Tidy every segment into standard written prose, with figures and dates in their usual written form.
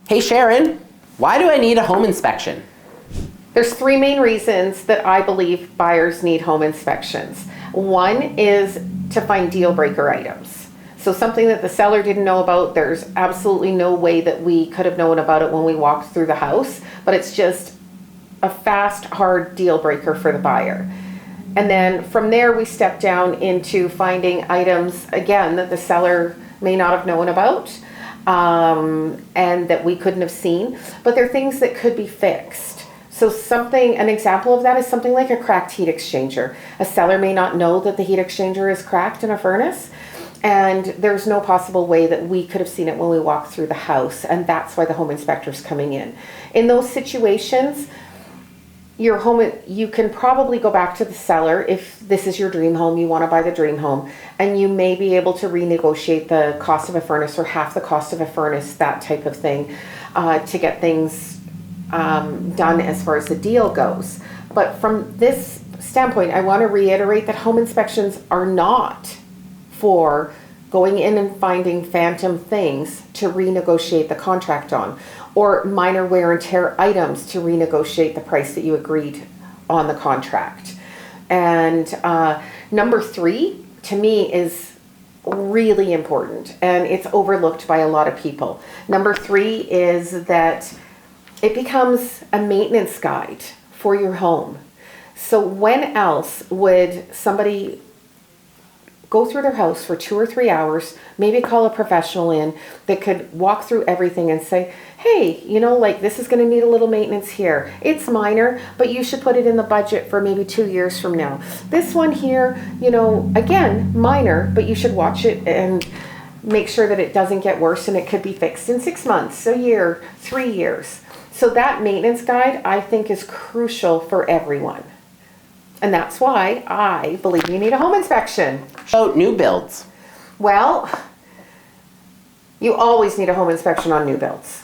Hey Sharon, why do I need a home inspection? There's three main reasons that I believe buyers need home inspections. One is to find deal breaker items. So something that the seller didn't know about, there's absolutely no way that we could have known about it when we walked through the house, but it's just a fast, hard deal breaker for the buyer. And then from there, we step down into finding items, again, that the seller may not have known about and that we couldn't have seen, but they're things that could be fixed. So an example of that is something like a cracked heat exchanger. A seller may not know that the heat exchanger is cracked in a furnace, and there's no possible way that we could have seen it when we walked through the house, and that's why the home inspector's coming in. In those situations, you can probably go back to the seller if this is your dream home, you want to buy the dream home, and you may be able to renegotiate the cost of a furnace or half the cost of a furnace, that type of thing, to get things done as far as the deal goes. But from this standpoint, I want to reiterate that home inspections are not for going in and finding phantom things to renegotiate the contract on, or minor wear and tear items to renegotiate the price that you agreed on the contract. And number three, to me, is really important, and it's overlooked by a lot of people. Number three is that it becomes a maintenance guide for your home. So when else would somebody go through their house for 2 or 3 hours, maybe call a professional in that could walk through everything and say, hey, like this is going to need a little maintenance here. It's minor, but you should put it in the budget for maybe 2 years from now. This one here, again, minor, but you should watch it and make sure that it doesn't get worse, and it could be fixed in 6 months, a year, 3 years. So that maintenance guide, I think, is crucial for everyone. And that's why I believe you need a home inspection. Oh, new builds. Well, you always need a home inspection on new builds,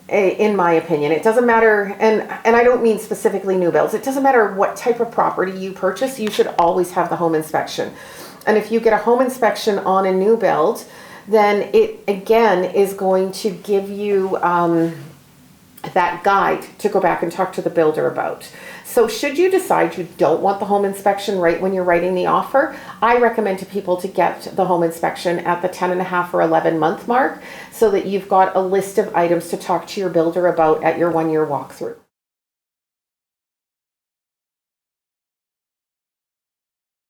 in my opinion. It doesn't matter, and I don't mean specifically new builds. It doesn't matter what type of property you purchase, you should always have the home inspection. And if you get a home inspection on a new build, then it, again, is going to give you that guide to go back and talk to the builder about. So should you decide you don't want the home inspection right when you're writing the offer, I recommend to people to get the home inspection at the 10.5 or 11 month mark, so that you've got a list of items to talk to your builder about at your 1 year walkthrough.